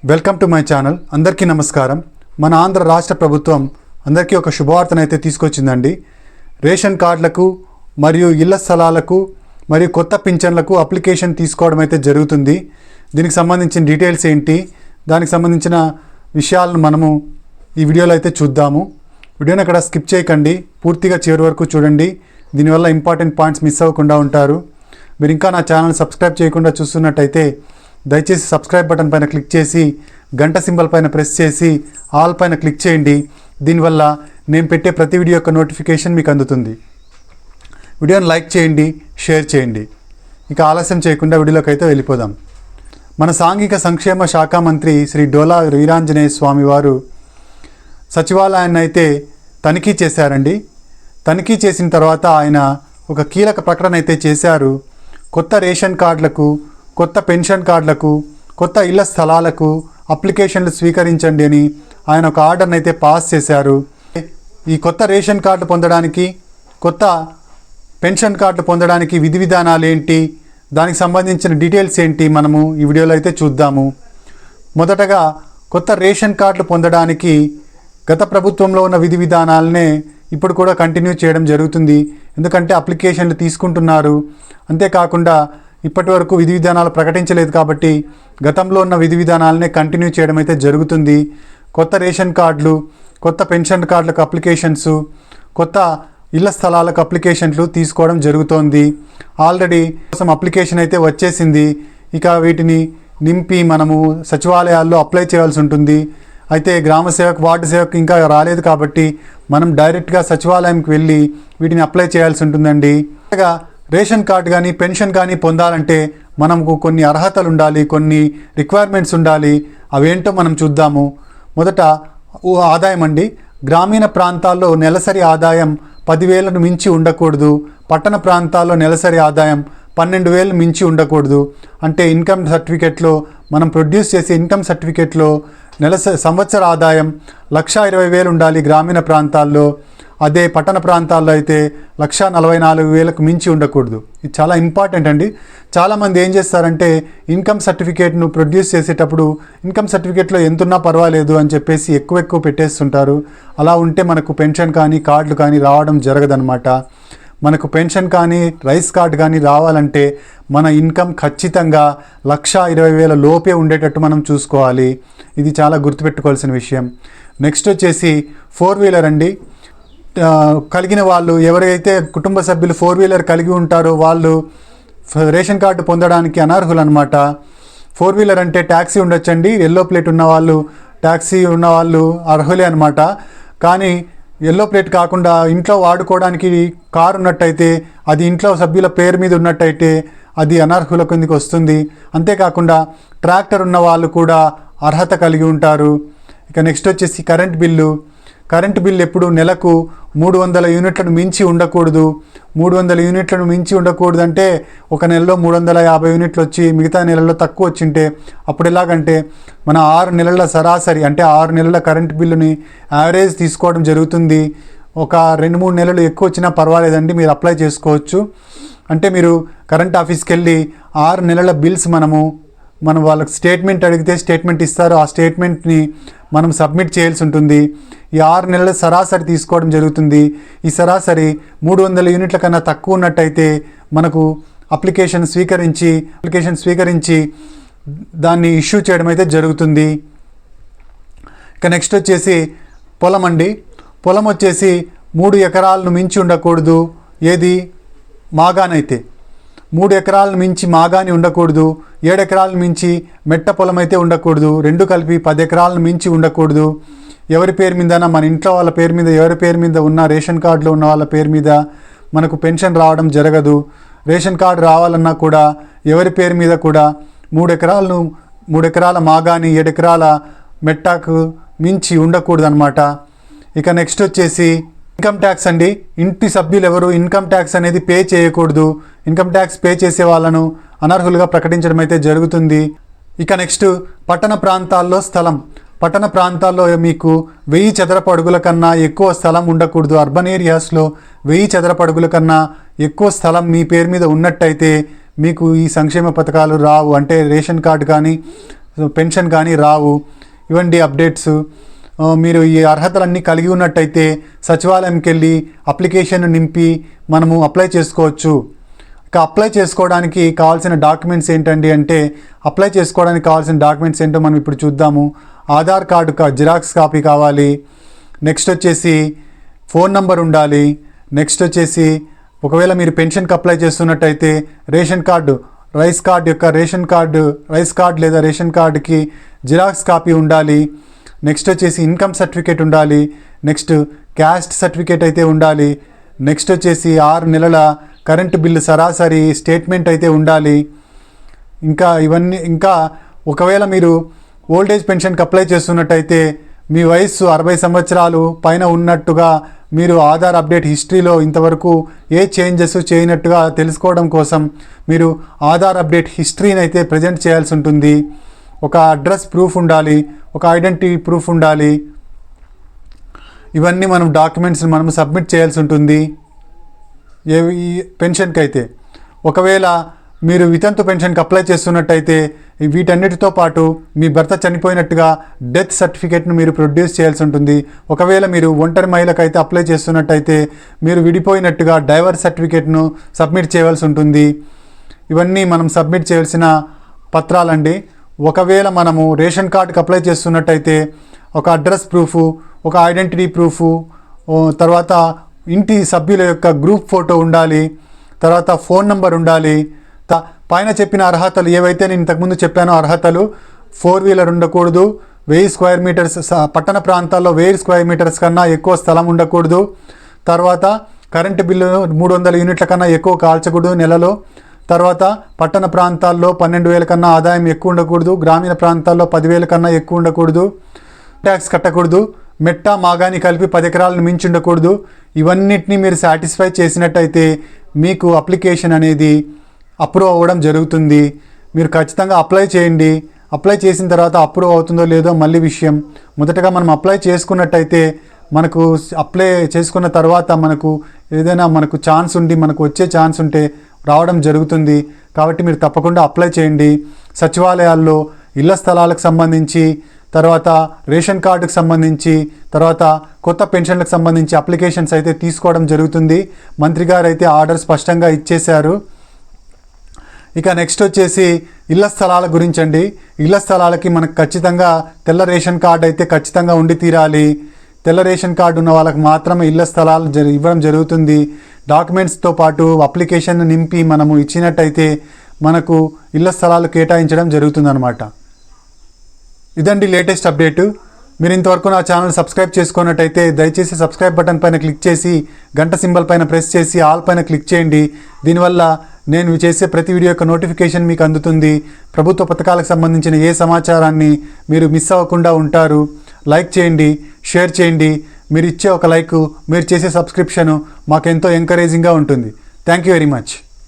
Welcome to my channel. అందరికీ నమస్కారం. మన ఆంధ్ర రాష్ట్ర ప్రభుత్వం అందరికీ ఒక శుభవార్తనైతే తీసుకొచ్చిందండి. రేషన్ కార్డులకు మరియు ఇళ్ల స్థలాలకు మరియు కొత్త పింఛన్లకు అప్లికేషన్ తీసుకోవడం అయితే జరుగుతుంది. దీనికి సంబంధించిన డీటెయిల్స్ ఏంటి, దానికి సంబంధించిన విషయాలను మనము ఈ వీడియోలో అయితే చూద్దాము. వీడియోని అక్కడ స్కిప్ చేయకండి, పూర్తిగా చివరి వరకు చూడండి. దీనివల్ల ఇంపార్టెంట్ పాయింట్స్ మిస్ అవ్వకుండా ఉంటారు. మీరు ఇంకా నా ఛానల్ సబ్స్క్రైబ్ చేయకుండా చూస్తున్నట్టయితే దయచేసి సబ్స్క్రైబ్ బటన్ పైన క్లిక్ చేసి గంట సింబల్ పైన ప్రెస్ చేసి ఆల్ పైన క్లిక్ చేయండి. దీనివల్ల నేను పెట్టే ప్రతి వీడియో యొక్క నోటిఫికేషన్ మీకు అందుతుంది. వీడియోని లైక్ చేయండి, షేర్ చేయండి. ఇక ఆలస్యం చేయకుండా వీడియోలోకి అయితే వెళ్ళిపోదాం. మన సాంఘిక సంక్షేమ శాఖ మంత్రి శ్రీ డోలా వీరాంజనేయ స్వామి వారు సచివాలయాన్ని అయితే తనిఖీ చేశారండి. తనిఖీ చేసిన తర్వాత ఆయన ఒక కీలక ప్రకటన అయితే చేశారు. కొత్త రేషన్ కార్డులకు, కొత్త పెన్షన్ కార్డులకు, కొత్త ఇళ్ల స్థలాలకు అప్లికేషన్లు స్వీకరించండి అని ఆయన ఒక ఆర్డర్ని అయితే పాస్ చేశారు. ఈ కొత్త రేషన్ కార్డు పొందడానికి, కొత్త పెన్షన్ కార్డు పొందడానికి విధి విధానాలు ఏంటి, దానికి సంబంధించిన డీటెయిల్స్ ఏంటి మనము ఈ వీడియోలో అయితే చూద్దాము. మొదటగా కొత్త రేషన్ కార్డులు పొందడానికి గత ప్రభుత్వంలో ఉన్న విధి విధానాలనే ఇప్పుడు కూడా కంటిన్యూ చేయడం జరుగుతుంది. ఎందుకంటే అప్లికేషన్లు తీసుకుంటున్నారు. అంతేకాకుండా ఇప్పటి వరకు విధి విధానాలు ప్రకటించలేదు కాబట్టి గతంలో ఉన్న విధి విధానాలనే కంటిన్యూ చేయడం అయితే జరుగుతుంది. కొత్త రేషన్ కార్డులు, కొత్త పెన్షన్ కార్డులకు అప్లికేషన్స్, కొత్త ఇళ్ల స్థలాలకు అప్లికేషన్లు తీసుకోవడం జరుగుతోంది. ఆల్రెడీ కోసం అప్లికేషన్ అయితే వచ్చేసింది. ఇక వీటిని నింపి మనము సచివాలయాల్లో అప్లై చేయాల్సి ఉంటుంది. అయితే గ్రామ సేవక్, వార్డు సేవక్ ఇంకా రాలేదు కాబట్టి మనం డైరెక్ట్గా సచివాలయంకి వెళ్ళి వీటిని అప్లై చేయాల్సి ఉంటుందండి. రేషన్ కార్డు కానీ పెన్షన్ కానీ పొందాలంటే మనకు కొన్ని అర్హతలు ఉండాలి, కొన్ని రిక్వైర్మెంట్స్ ఉండాలి. అవేంటో మనం చూద్దాము. మొదట ఆదాయం అండి. గ్రామీణ ప్రాంతాల్లో నెలసరి ఆదాయం 10,000ను మించి ఉండకూడదు. పట్టణ ప్రాంతాల్లో నెలసరి ఆదాయం 12,000 మించి ఉండకూడదు. అంటే ఇన్కమ్ సర్టిఫికేట్లో మనం ప్రొడ్యూస్ చేసే ఇన్కమ్ సర్టిఫికేట్లో సంవత్సర ఆదాయం 1,20,000 ఉండాలి గ్రామీణ ప్రాంతాల్లో. అదే పట్టణ ప్రాంతాల్లో అయితే 1,44,000కు మించి ఉండకూడదు. ఇది చాలా ఇంపార్టెంట్ అండి. చాలామంది ఏం చేస్తారంటే ఇన్కమ్ సర్టిఫికేట్ను ప్రొడ్యూస్ చేసేటప్పుడు ఇన్కమ్ సర్టిఫికేట్లో ఎంతున్నా పర్వాలేదు అని చెప్పేసి ఎక్కువ పెట్టేస్తుంటారు. అలా ఉంటే మనకు పెన్షన్ కానీ కార్డులు కానీ రావడం జరగదనమాట. మనకు పెన్షన్ కానీ రైస్ కార్డు కానీ రావాలంటే మన ఇన్కమ్ ఖచ్చితంగా 1,20,000 లోపే ఉండేటట్టు మనం చూసుకోవాలి. ఇది చాలా గుర్తుపెట్టుకోవాల్సిన విషయం. నెక్స్ట్ వచ్చేసి 4-వీలర్ అండి. కలిగిన వాళ్ళు ఎవరైతే కుటుంబ సభ్యులు 4-వీలర్ కలిగి ఉంటారో వాళ్ళు రేషన్ కార్డు పొందడానికి అనర్హులు అనమాట. 4-వీలర్ అంటే ట్యాక్సీ ఉండొచ్చండి. ఎల్లో ప్లేట్ ఉన్నవాళ్ళు, ట్యాక్సీ ఉన్నవాళ్ళు అర్హులే అనమాట. కానీ ఎల్లో ప్లేట్ కాకుండా ఇంట్లో వాడుకోవడానికి కారు ఉన్నట్టయితే, అది ఇంట్లో సభ్యుల పేరు మీద ఉన్నట్టయితే అది అనర్హుల కిందకి వస్తుంది. అంతేకాకుండా ట్రాక్టర్ ఉన్న వాళ్ళు కూడా అర్హత కలిగి ఉంటారు. ఇక నెక్స్ట్ వచ్చేసి కరెంట్ బిల్లు ఎప్పుడు నెలకు 300 యూనిట్లను మించి ఉండకూడదు. 300 యూనిట్లను మించి ఉండకూడదు అంటే ఒక నెలలో 350 యూనిట్లు వచ్చి మిగతా నెలల్లో తక్కువ వచ్చింటే అప్పుడు ఎలాగంటే మన 6 నెలల సరాసరి, అంటే 6 నెలల కరెంట్ బిల్లుని యావరేజ్ తీసుకోవడం జరుగుతుంది. ఒక 2-3 నెలలు ఎక్కువ వచ్చినా పర్వాలేదండి, మీరు అప్లై చేసుకోవచ్చు. అంటే మీరు కరెంట్ ఆఫీస్కి వెళ్ళి 6 నెలల బిల్స్ మనం వాళ్ళకి స్టేట్మెంట్ అడిగితే స్టేట్మెంట్ ఇస్తారు. ఆ స్టేట్మెంట్ని మనం సబ్మిట్ చేయాల్సి ఉంటుంది. ఈ 6 నెలల సరాసరి తీసుకోవడం జరుగుతుంది. ఈ సరాసరి 300 యూనిట్ల కన్నా తక్కువ ఉన్నట్టయితే మనకు అప్లికేషన్ స్వీకరించి దాన్ని ఇష్యూ చేయడం అయితే జరుగుతుంది. ఇక నెక్స్ట్ వచ్చేసి పొలం అండి. పొలం వచ్చేసి 3 ఎకరాలను మించి ఉండకూడదు. ఏది మాగానైతే 3 ఎకరాలను మించి మాగాని ఉండకూడదు. 7 ఎకరాలను మించి మెట్ట పొలం అయితే ఉండకూడదు. 2 కలిపి 10 ఎకరాలను మించి ఉండకూడదు. ఎవరి పేరు మీదనా, మన ఇంట్లో వాళ్ళ పేరు మీద, ఎవరి పేరు మీద ఉన్న రేషన్ కార్డులో ఉన్న వాళ్ళ పేరు మీద మనకు పెన్షన్ రావడం జరగదు. రేషన్ కార్డు రావాలన్నా కూడా ఎవరి పేరు మీద కూడా 3 ఎకరాల మాగాని, 7 ఎకరాల మెట్టకు మించి ఉండకూడదు అనమాట. ఇక నెక్స్ట్ వచ్చేసి ఇన్కమ్ ట్యాక్స్ అండి. ఇంటి సభ్యులు ఎవరు ఇన్కమ్ ట్యాక్స్ అనేది పే చేయకూడదు. ఇన్కమ్ ట్యాక్స్ పే చేసే వాళ్ళను అనర్హులుగా ప్రకటించడం అయితే జరుగుతుంది. ఇక నెక్స్ట్ పట్టణ ప్రాంతాల్లో స్థలం. పట్టణ ప్రాంతాల్లో మీకు 1000 చదరపు అడుగుల కన్నా ఎక్కువ స్థలం ఉండకూడదు. అర్బన్ ఏరియాస్లో 1000 చదరపు అడుగుల కన్నా ఎక్కువ స్థలం మీ పేరు మీద ఉన్నట్టయితే మీకు ఈ సంక్షేమ పథకాలు రావు. అంటే రేషన్ కార్డు కానీ పెన్షన్ కానీ రావు. ఇవండి అప్డేట్స్. మీరు ఈ అర్హతలన్నీ కలిగి ఉన్నట్టయితే సచివాలయంకి వెళ్ళి అప్లికేషన్ నింపి మనము అప్లై చేసుకోవచ్చు. ఇక అప్లై చేసుకోవడానికి కావాల్సిన డాక్యుమెంట్స్ ఏంటండి అంటే, అప్లై చేసుకోవడానికి కావాల్సిన డాక్యుమెంట్స్ ఏంటో మనం ఇప్పుడు చూద్దాము. ఆధార్ కార్డు జిరాక్స్ కాపీ కావాలి. నెక్స్ట్ వచ్చేసి ఫోన్ నంబర్ ఉండాలి. నెక్స్ట్ వచ్చేసి ఒకవేళ మీరు పెన్షన్కి అప్లై చేస్తున్నట్టయితే రేషన్ కార్డు రైస్ కార్డ్ లేదా రేషన్ కార్డుకి జిరాక్స్ కాపీ ఉండాలి. నెక్స్ట్ వచ్చేసి ఇన్కమ్ సర్టిఫికేట్ ఉండాలి. నెక్స్ట్ క్యాస్ట్ సర్టిఫికేట్ అయితే ఉండాలి. నెక్స్ట్ వచ్చేసి 6 నెలల కరెంటు బిల్లు సరాసరి స్టేట్మెంట్ అయితే ఉండాలి. ఇంకా ఒకవేళ మీరు ఓల్డేజ్ పెన్షన్కి అప్లై చేస్తున్నట్టయితే మీ వయస్సు 60 సంవత్సరాలు పైన ఉన్నట్టుగా మీరు ఆధార్ అప్డేట్ హిస్టరీలో ఇంతవరకు ఏ చేంజెస్ చేయనట్టుగా తెలుసుకోవడం కోసం మీరు ఆధార్ అప్డేట్ హిస్టరీని అయితే ప్రజెంట్ చేయాల్సి ఉంటుంది. ఒక అడ్రస్ ప్రూఫ్ ఉండాలి. ఒక ఐడెంటిటీ ప్రూఫ్ ఉండాలి. ఇవన్నీ మనం డాక్యుమెంట్స్ని మనం సబ్మిట్ చేయాల్సి ఉంటుంది ఈ పెన్షన్కి అయితే. ఒకవేళ మీరు వితంతు పెన్షన్కి అప్లై చేస్తున్నట్టయితే వీటన్నిటితో పాటు మీ భర్త చనిపోయినట్టుగా డెత్ సర్టిఫికేట్ను మీరు ప్రొడ్యూస్ చేయాల్సి ఉంటుంది. ఒకవేళ మీరు ఒంటరి మహిళకు అయితే అప్లై చేస్తున్నట్టయితే మీరు విడిపోయినట్టుగా డైవర్స్ సర్టిఫికేట్ను సబ్మిట్ చేయవలసి ఉంటుంది. ఇవన్నీ మనం సబ్మిట్ చేయాల్సిన పత్రాలండి. ఒకవేళ మనము రేషన్ కార్డుకి అప్లై చేస్తున్నట్టయితే ఒక అడ్రస్ ప్రూఫు, ఒక ఐడెంటిటీ ప్రూఫు, తర్వాత ఇంటి సభ్యుల యొక్క గ్రూప్ ఫోటో ఉండాలి. తర్వాత ఫోన్ నంబర్ ఉండాలి. పైన చెప్పిన అర్హతలు ఏవైతే నేను ఇంతకుముందు చెప్పానో అర్హతలు, 4 వీలర్ ఉండకూడదు, 1000 స్క్వేర్ మీటర్స్ పట్టణ ప్రాంతాల్లో 1000 స్క్వేర్ మీటర్స్ కన్నా ఎక్కువ స్థలం ఉండకూడదు. తర్వాత కరెంటు బిల్లు 300 యూనిట్ల కన్నా ఎక్కువ కాల్చకూడదు నెలలో. తర్వాత పట్టణ ప్రాంతాల్లో 12,000 కన్నా ఆదాయం ఎక్కువ ఉండకూడదు. గ్రామీణ ప్రాంతాల్లో 10,000 కన్నా ఎక్కువ ఉండకూడదు. ట్యాక్స్ కట్టకూడదు. మెట్ట మాగాని కలిపి 10 ఎకరాలను మించి ఉండకూడదు. ఇవన్నిటిని మీరు సాటిస్ఫై చేసినట్టయితే మీకు అప్లికేషన్ అనేది అప్రూవ్ అవ్వడం జరుగుతుంది. మీరు ఖచ్చితంగా అప్లై చేయండి. అప్లై చేసిన తర్వాత అప్రూవ్ అవుతుందో లేదో మళ్ళీ విషయం. మొదటగా మనం అప్లై చేసుకున్నట్టయితే మనకు అప్లై చేసుకున్న తర్వాత మనకు ఏదైనా ఛాన్స్ ఉండి మనకు వచ్చే ఛాన్స్ ఉంటే రావడం జరుగుతుంది. కాబట్టి మీరు తప్పకుండా అప్లై చేయండి. సచివాలయాల్లో ఇళ్ల స్థలాలకు సంబంధించి, తర్వాత రేషన్ కార్డుకు సంబంధించి, తర్వాత కొత్త పెన్షన్లకు సంబంధించి అప్లికేషన్స్ అయితే తీసుకోవడం జరుగుతుంది. మంత్రి గారు అయితే ఆర్డర్ స్పష్టంగా ఇచ్చేశారు. ఇక నెక్స్ట్ వచ్చేసి ఇళ్ల స్థలాల గురించి అండి. ఇళ్ల స్థలాలకి మనకు ఖచ్చితంగా తెల్ల రేషన్ కార్డు అయితే ఖచ్చితంగా ఉండి తీరాలి. తెల్ల రేషన్ కార్డు ఉన్న వాళ్ళకి మాత్రమే ఇళ్ల స్థలాలు ఇవ్వడం జరుగుతుంది. డాక్యుమెంట్స్తో పాటు అప్లికేషన్ నింపి మనము ఇచ్చినట్టయితే మనకు ఇళ్ల స్థలాలు కేటాయించడం జరుగుతుందన్నమాట. ఇదండి లేటెస్ట్ అప్డేటు. మీరు ఇంతవరకు నా ఛానల్ సబ్స్క్రైబ్ చేసుకున్నట్టయితే దయచేసి సబ్స్క్రైబ్ బటన్ పైన క్లిక్ చేసి గంట సింబల్ పైన ప్రెస్ చేసి ఆల్ పైన క్లిక్ చేయండి. దీనివల్ల నేను చేసే ప్రతి వీడియో యొక్క నోటిఫికేషన్ మీకు అందుతుంది. ప్రభుత్వ పథకాలకు సంబంధించిన ఏ సమాచారాన్ని మీరు మిస్ అవ్వకుండా ఉంటారు. లైక్ చేయండి, షేర్ చేయండి. మీరు ఇచ్చే ఒక లైక్, మీరు చేసే సబ్స్క్రిప్షను మాకు ఎంతో ఎంకరేజింగ్గా ఉంటుంది. Thank you very much.